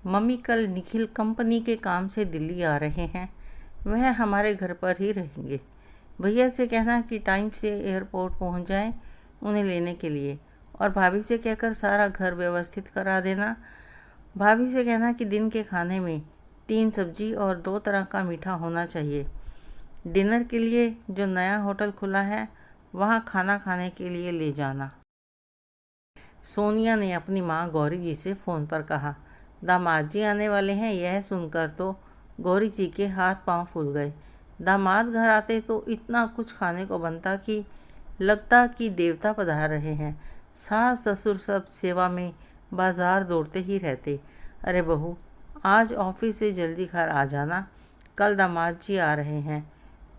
Mummy कल Nikhil company के काम से दिल्ली आ रहे हैं। वह हमारे घर पर ही रहेंगे। भैया से कहना कि टाइम से एयरपोर्ट पहुंच जाएं उन्हें लेने के लिए, और भाभी से कहकर सारा घर व्यवस्थित करा देना। भाभी से कहना कि दिन के खाने में 3 सब्जी और 2 तरह का मीठा होना चाहिए। डिनर के लिए जो नया होटल खुला है वहाँ खाना खाने के लिए ले जाना। सोनिया ने अपनी माँ गौरी जी से फ़ोन पर कहा। दामाद जी आने वाले हैं। यह सुनकर तो गौरी जी के हाथ पांव फूल गए। दामाद घर आते तो इतना कुछ खाने को बनता कि लगता कि देवता पधार रहे हैं। सास ससुर सब सेवा में बाजार दौड़ते ही रहते। अरे बहू, आज ऑफिस से जल्दी घर आ जाना, कल दामाद जी आ रहे हैं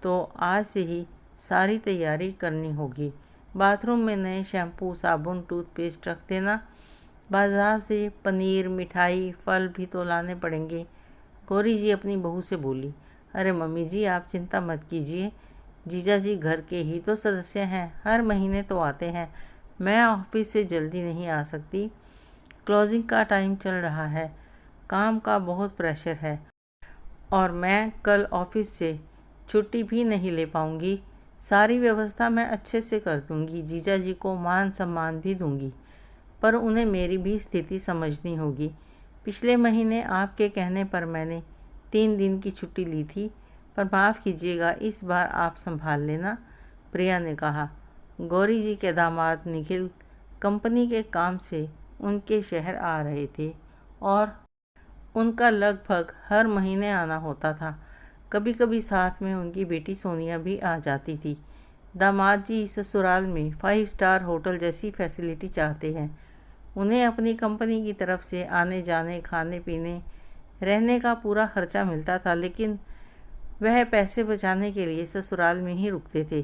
तो आज से ही सारी तैयारी करनी होगी। बाथरूम में नए शैम्पू, साबुन, टूथपेस्ट रख देना। बाजार से पनीर, मिठाई, फल भी तो लाने पड़ेंगे। गौरी जी अपनी बहू से बोली। अरे मम्मी जी, आप चिंता मत कीजिए। जीजा जी घर के ही तो सदस्य हैं, हर महीने तो आते हैं। मैं ऑफिस से जल्दी नहीं आ सकती, क्लोजिंग का टाइम चल रहा है, काम का बहुत प्रेशर है और मैं कल ऑफिस से छुट्टी भी नहीं ले पाऊंगी। सारी व्यवस्था मैं अच्छे से कर दूंगी, जीजा जी को मान सम्मान भी दूंगी, पर उन्हें मेरी भी स्थिति समझनी होगी। पिछले महीने आपके कहने पर मैंने 3 दिन की छुट्टी ली थी, पर माफ़ कीजिएगा, इस बार आप संभाल लेना, प्रिया ने कहा। गौरी जी के दामाद निखिल कंपनी के काम से उनके शहर आ रहे थे और उनका लगभग हर महीने आना होता था। कभी कभी साथ में उनकी बेटी सोनिया भी आ जाती थी। दामाद जी ससुराल में 5 स्टार होटल जैसी फैसिलिटी चाहते हैं। उन्हें अपनी कंपनी की तरफ से आने जाने, खाने पीने, रहने का पूरा खर्चा मिलता था, लेकिन वह पैसे बचाने के लिए ससुराल में ही रुकते थे।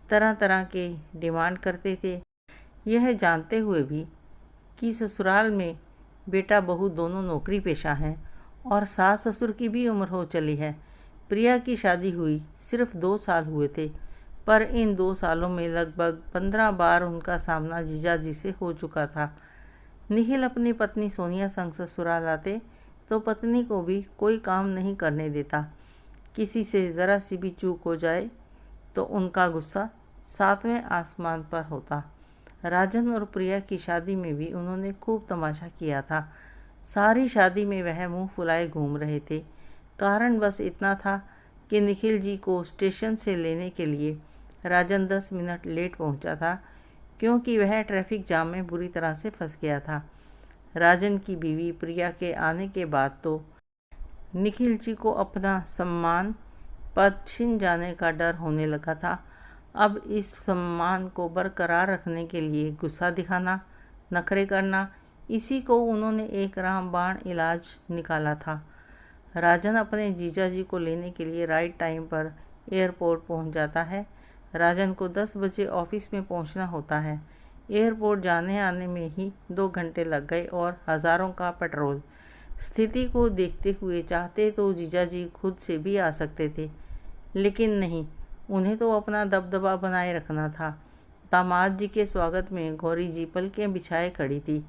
तरह तरह के डिमांड करते थे, यह जानते हुए भी कि ससुराल में बेटा बहू दोनों नौकरी पेशा हैं और सास ससुर की भी उम्र हो चली है। प्रिया की शादी हुई सिर्फ 2 साल हुए थे, पर इन 2 सालों में लगभग 15 बार उनका सामना जीजा जी से हो चुका था। निखिल अपनी पत्नी सोनिया संग ससुराल आते तो पत्नी को भी कोई काम नहीं करने देता। किसी से ज़रा सी भी चूक हो जाए तो उनका गुस्सा 7वें आसमान पर होता। राजन और प्रिया की शादी में भी उन्होंने खूब तमाशा किया था। सारी शादी में वह मुंह फुलाए घूम रहे थे। कारण बस इतना था कि निखिल जी को स्टेशन से लेने के लिए राजन 10 मिनट लेट पहुंचा था, क्योंकि वह ट्रैफिक जाम में बुरी तरह से फंस गया था। राजन की बीवी प्रिया के आने के बाद तो निखिल जी को अपना सम्मान पद छिन जाने का डर होने लगा था। अब इस सम्मान को बरकरार रखने के लिए गुस्सा दिखाना, नखरे करना, इसी को उन्होंने एक रामबाण इलाज निकाला था। राजन अपने जीजा जी को लेने के लिए राइट टाइम पर एयरपोर्ट पहुंच जाता है। राजन को 10 बजे ऑफिस में पहुंचना होता है। एयरपोर्ट जाने आने में ही 2 घंटे लग गए और हज़ारों का पेट्रोल। स्थिति को देखते हुए चाहते तो जीजा जी खुद से भी आ सकते थे, लेकिन नहीं, उन्हें तो अपना दबदबा बनाए रखना था। दामाद जी के स्वागत में गौरी जी पलकें बिछाए खड़ी थी।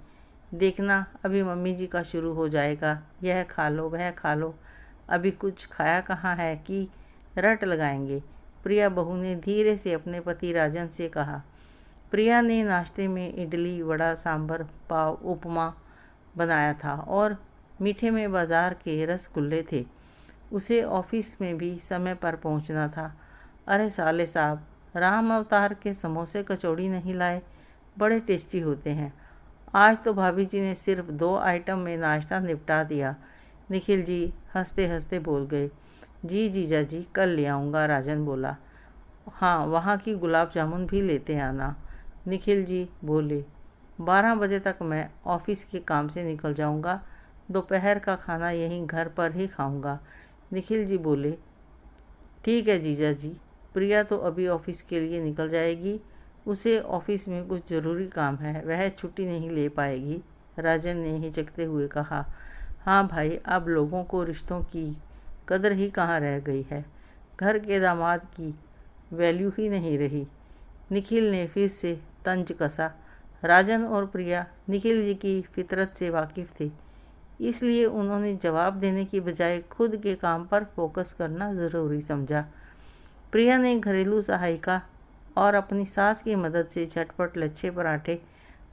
देखना, अभी मम्मी जी का शुरू हो जाएगा, यह खा लो, वह खा लो, अभी कुछ खाया कहाँ है कि रट लगाएंगे, प्रिया बहू ने धीरे से अपने पति राजन से कहा। प्रिया ने नाश्ते में इडली, वड़ा, सांभर, पाव, उपमा बनाया था और मीठे में बाजार के रसगुल्ले थे। उसे ऑफिस में भी समय पर पहुंचना था। अरे साले साहब, राम अवतार के समोसे कचौड़ी नहीं लाए? बड़े टेस्टी होते हैं। आज तो भाभी जी ने सिर्फ 2 आइटम में नाश्ता निपटा दिया। निखिल जी हंसते हंसते बोल गए। जी जीजा जी, कल ले आऊँगा, राजन बोला। हाँ, वहाँ की गुलाब जामुन भी लेते आना, निखिल जी बोले। 12 बजे तक मैं ऑफिस के काम से निकल जाऊँगा, दोपहर का खाना यहीं घर पर ही खाऊँगा, निखिल जी बोले। ठीक है जीजा जी। प्रिया तो अभी ऑफिस के लिए निकल जाएगी, उसे ऑफिस में कुछ ज़रूरी काम है, वह छुट्टी नहीं ले पाएगी, राजन ने हिचकते हुए कहा। हाँ भाई, अब लोगों को रिश्तों की कदर ही कहाँ रह गई है, घर के दामाद की वैल्यू ही नहीं रही। निखिल ने फिर से तंज कसा। राजन और प्रिया निखिल जी की फितरत से वाकिफ़ थे। इसलिए उन्होंने जवाब देने की बजाय खुद के काम पर फोकस करना ज़रूरी समझा। प्रिया ने घरेलू सहायिका और अपनी सास की मदद से झटपट लच्छे पराठे,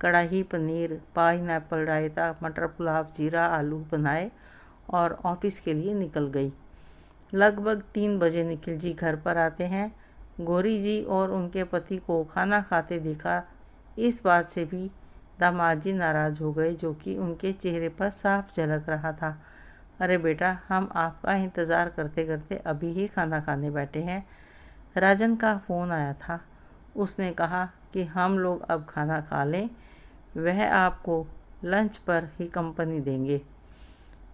कढ़ाई पनीर, पाइनएप्पल रायता, मटर पुलाव, जीरा आलू बनाए और ऑफिस के लिए निकल गई। लगभग 3 बजे निखिल जी घर पर आते हैं। गौरी जी और उनके पति को खाना खाते देखा, इस बात से भी दामाद जी नाराज़ हो गए, जो कि उनके चेहरे पर साफ झलक रहा था। अरे बेटा, हम आपका इंतज़ार करते करते अभी ही खाना खाने बैठे हैं। राजन का फ़ोन आया था। उसने कहा कि हम लोग अब खाना खा लें, वह आपको लंच पर ही कंपनी देंगे।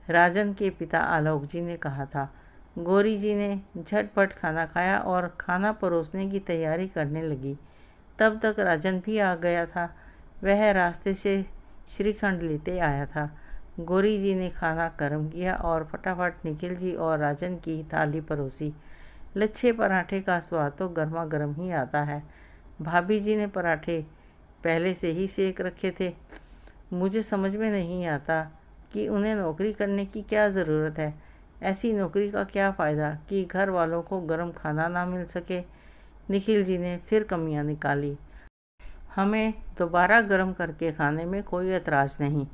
राजन के पिता आलोक जी ने कहा था। गौरी जी ने झटपट खाना खाया और खाना परोसने की तैयारी करने लगी। तब तक राजन भी आ गया था। वह रास्ते से श्रीखंड लेते आया था। गौरी जी ने खाना गर्म किया और फटाफट निखिल जी और राजन की थाली परोसी। लच्छे पराठे का स्वाद तो गर्मा गर्म ही आता है। भाभी जी ने पराठे पहले से ही सेक रखे थे। मुझे समझ में नहीं आता कि उन्हें नौकरी करने की क्या ज़रूरत है। ऐसी नौकरी का क्या फ़ायदा कि घर वालों को गर्म खाना ना मिल सके। निखिल जी ने फिर कमियां निकाली। हमें दोबारा गर्म करके खाने में कोई एतराज़ नहीं।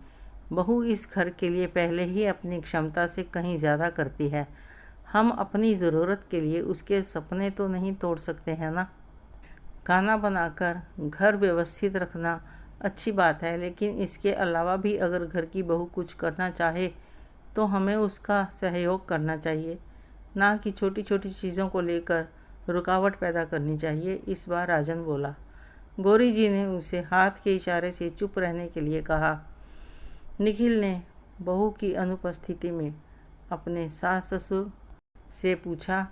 बहू इस घर के लिए पहले ही अपनी क्षमता से कहीं ज़्यादा करती है। हम अपनी ज़रूरत के लिए उसके सपने तो नहीं तोड़ सकते हैं ना। खाना बनाकर घर व्यवस्थित रखना अच्छी बात है, लेकिन इसके अलावा भी अगर घर की बहू कुछ करना चाहे तो हमें उसका सहयोग करना चाहिए, ना कि छोटी छोटी चीज़ों को लेकर रुकावट पैदा करनी चाहिए। इस बार राजन बोला। गौरी जी ने उसे हाथ के इशारे से चुप रहने के लिए कहा। निखिल ने बहू की अनुपस्थिति में अपने सास ससुर से पूछा,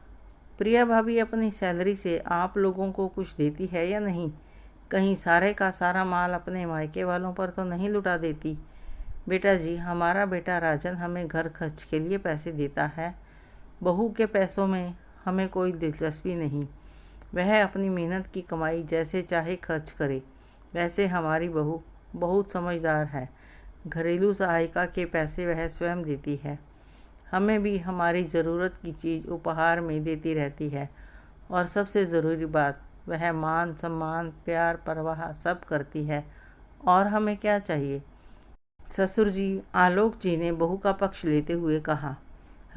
प्रिया भाभी अपनी सैलरी से आप लोगों को कुछ देती है या नहीं? कहीं सारे का सारा माल अपने मायके वालों पर तो नहीं लुटा देती? बेटा जी, हमारा बेटा राजन हमें घर खर्च के लिए पैसे देता है। बहू के पैसों में हमें कोई दिलचस्पी नहीं। वह अपनी मेहनत की कमाई जैसे चाहे खर्च करे। वैसे हमारी बहू बहुत समझदार है। घरेलू सहायिका के पैसे वह स्वयं देती है। हमें भी हमारी ज़रूरत की चीज़ उपहार में देती रहती है। और सबसे ज़रूरी बात, वह मान सम्मान प्यार परवाह सब करती है। और हमें क्या चाहिए? ससुर जी, आलोक जी ने बहू का पक्ष लेते हुए कहा।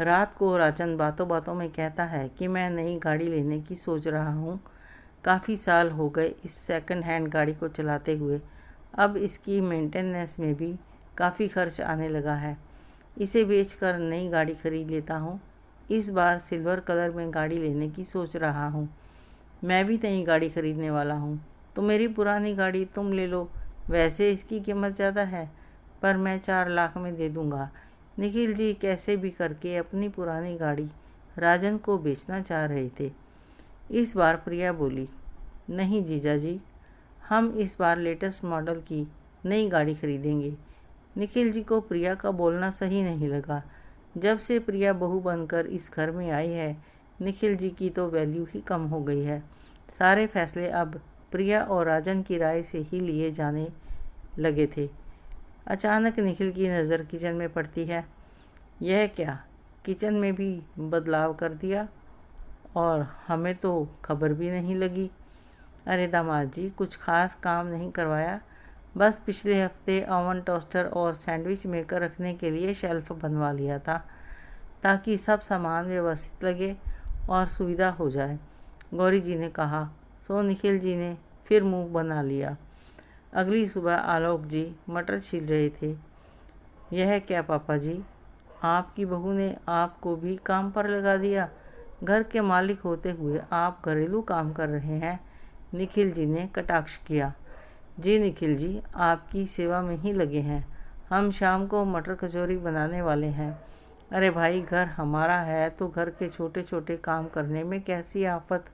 रात को राजन बातों बातों में कहता है कि मैं नई गाड़ी लेने की सोच रहा हूँ। काफ़ी साल हो गए इस सेकंड हैंड गाड़ी को चलाते हुए। अब इसकी मेंटेनेंस में भी काफ़ी खर्च आने लगा है। इसे बेचकर नई गाड़ी खरीद लेता हूँ। इस बार सिल्वर कलर में गाड़ी लेने की सोच रहा हूँ। मैं भी नई गाड़ी खरीदने वाला हूँ, तो मेरी पुरानी गाड़ी तुम ले लो। वैसे इसकी कीमत ज़्यादा है, पर मैं 4 लाख में दे दूँगा। निखिल जी कैसे भी करके अपनी पुरानी गाड़ी राजन को बेचना चाह रहे थे। इस बार प्रिया बोली, नहीं जीजा जी, हम इस बार लेटेस्ट मॉडल की नई गाड़ी खरीदेंगे। निखिल जी को प्रिया का बोलना सही नहीं लगा। जब से प्रिया बहू बनकर इस घर में आई है, निखिल जी की तो वैल्यू ही कम हो गई है। सारे फैसले अब प्रिया और राजन की राय से ही लिए जाने लगे थे। अचानक निखिल की नज़र किचन में पड़ती है। यह क्या, किचन में भी बदलाव कर दिया और हमें तो खबर भी नहीं लगी। अरे दामाद जी, कुछ खास काम नहीं करवाया, बस पिछले हफ्ते ओवन टोस्टर और सैंडविच मेकर रखने के लिए शेल्फ बनवा लिया था, ताकि सब सामान व्यवस्थित लगे और सुविधा हो जाए। गौरी जी ने कहा। सो निखिल जी ने फिर मुंह बना लिया। अगली सुबह आलोक जी मटर छील रहे थे। यह क्या पापा जी, आपकी बहू ने आपको भी काम पर लगा दिया? घर के मालिक होते हुए आप घरेलू काम कर रहे हैं। निखिल जी ने कटाक्ष किया। जी निखिल जी, आपकी सेवा में ही लगे हैं। हम शाम को मटर कचौरी बनाने वाले हैं। अरे भाई, घर हमारा है तो घर के छोटे छोटे काम करने में कैसी आफत।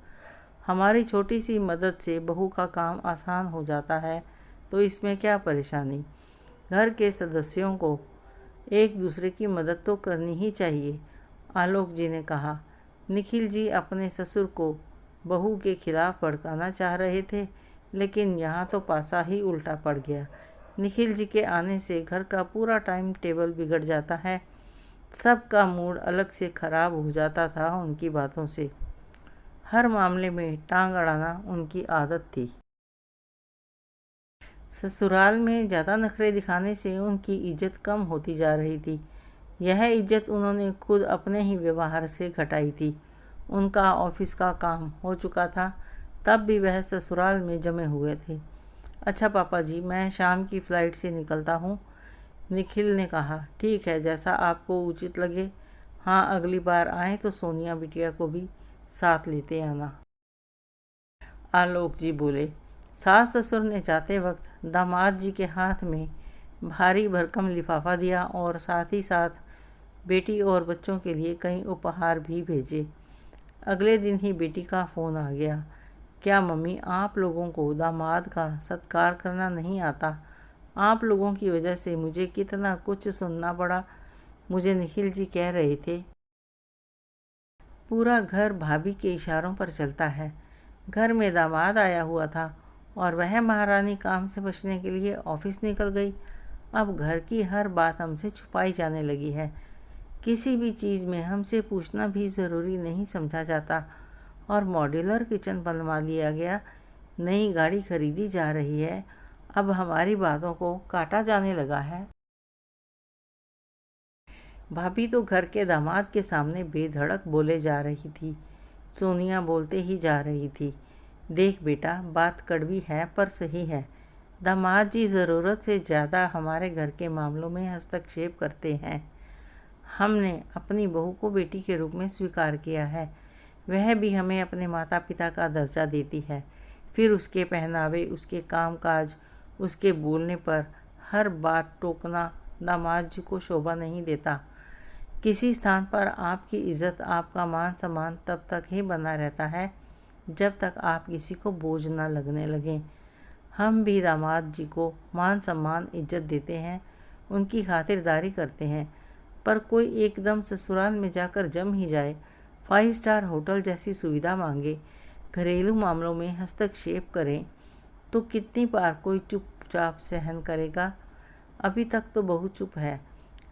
हमारी छोटी सी मदद से बहू का काम आसान हो जाता है, तो इसमें क्या परेशानी। घर के सदस्यों को एक दूसरे की मदद तो करनी ही चाहिए, आलोक जी ने कहा। निखिल जी अपने ससुर को बहू के खिलाफ भड़काना चाह रहे थे, लेकिन यहाँ तो पासा ही उल्टा पड़ गया। निखिल जी के आने से घर का पूरा टाइम टेबल बिगड़ जाता है। सबका मूड अलग से खराब हो जाता था उनकी बातों से। हर मामले में टांग अड़ाना उनकी आदत थी। ससुराल में ज़्यादा नखरे दिखाने से उनकी इज्जत कम होती जा रही थी। यह इज्जत उन्होंने खुद अपने ही व्यवहार से घटाई थी। उनका ऑफिस का काम हो चुका था, तब भी वह ससुराल में जमे हुए थे। अच्छा पापा जी, मैं शाम की फ़्लाइट से निकलता हूँ, निखिल ने कहा। ठीक है, जैसा आपको उचित लगे। हाँ, अगली बार आएँ तो सोनिया बिटिया को भी साथ लेते आना, आलोक जी बोले। सास ससुर ने जाते वक्त दामाद जी के हाथ में भारी भरकम लिफाफा दिया और साथ ही साथ बेटी और बच्चों के लिए कई उपहार भी भेजे। अगले दिन ही बेटी का फ़ोन आ गया। क्या मम्मी, आप लोगों को दामाद का सत्कार करना नहीं आता? आप लोगों की वजह से मुझे कितना कुछ सुनना पड़ा, मुझे निखिल जी कह रहे थे। पूरा घर भाभी के इशारों पर चलता है। घर में दामाद आया हुआ था और वह महारानी काम से बचने के लिए ऑफिस निकल गई। अब घर की हर बात हमसे छुपाई जाने लगी है। किसी भी चीज़ में हमसे पूछना भी ज़रूरी नहीं समझा जाता। और मॉड्यूलर किचन बनवा लिया गया, नई गाड़ी खरीदी जा रही है, अब हमारी बातों को काटा जाने लगा है। भाभी तो घर के दामाद के सामने बेधड़क बोले जा रही थी। सोनिया बोलते ही जा रही थी। देख बेटा, बात कड़वी है पर सही है। दामाद जी ज़रूरत से ज़्यादा हमारे घर के मामलों में हस्तक्षेप करते हैं। हमने अपनी बहू को बेटी के रूप में स्वीकार किया है। वह भी हमें अपने माता पिता का दर्जा देती है। फिर उसके पहनावे, उसके कामकाज, उसके बोलने पर हर बात टोकना दामाद जी को शोभा नहीं देता। किसी स्थान पर आपकी इज्जत, आपका मान सम्मान तब तक ही बना रहता है जब तक आप किसी को बोझ न लगने लगें। हम भी दामाद जी को मान सम्मान इज्जत देते हैं, उनकी खातिरदारी करते हैं, पर कोई एकदम ससुराल में जाकर जम ही जाए, 5 स्टार होटल जैसी सुविधा मांगे, घरेलू मामलों में हस्तक्षेप करें, तो कितनी बार कोई चुपचाप सहन करेगा? अभी तक तो बहू चुप है।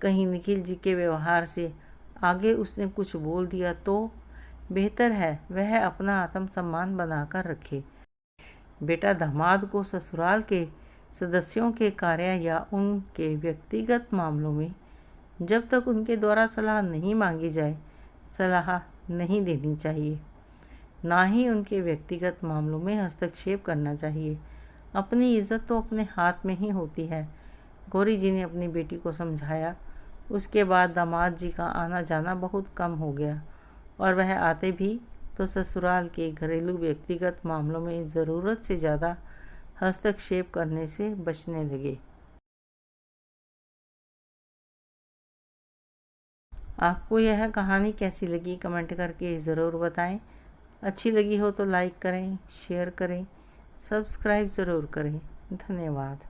कहीं निखिल जी के व्यवहार से आगे उसने कुछ बोल दिया तो बेहतर है वह अपना आत्मसम्मान बनाकर रखे। बेटा, दामाद को ससुराल के सदस्यों के कार्य या उनके व्यक्तिगत मामलों में जब तक उनके द्वारा सलाह नहीं मांगी जाए, सलाह नहीं देनी चाहिए। ना ही उनके व्यक्तिगत मामलों में हस्तक्षेप करना चाहिए। अपनी इज्जत तो अपने हाथ में ही होती है, गौरी जी ने अपनी बेटी को समझाया। उसके बाद दामाद जी का आना जाना बहुत कम हो गया और वह आते भी तो ससुराल के घरेलू व्यक्तिगत मामलों में ज़रूरत से ज़्यादा हस्तक्षेप करने से बचने लगे। आपको यह कहानी कैसी लगी कमेंट करके ज़रूर बताएं। अच्छी लगी हो तो लाइक करें, शेयर करें, सब्सक्राइब ज़रूर करें। धन्यवाद।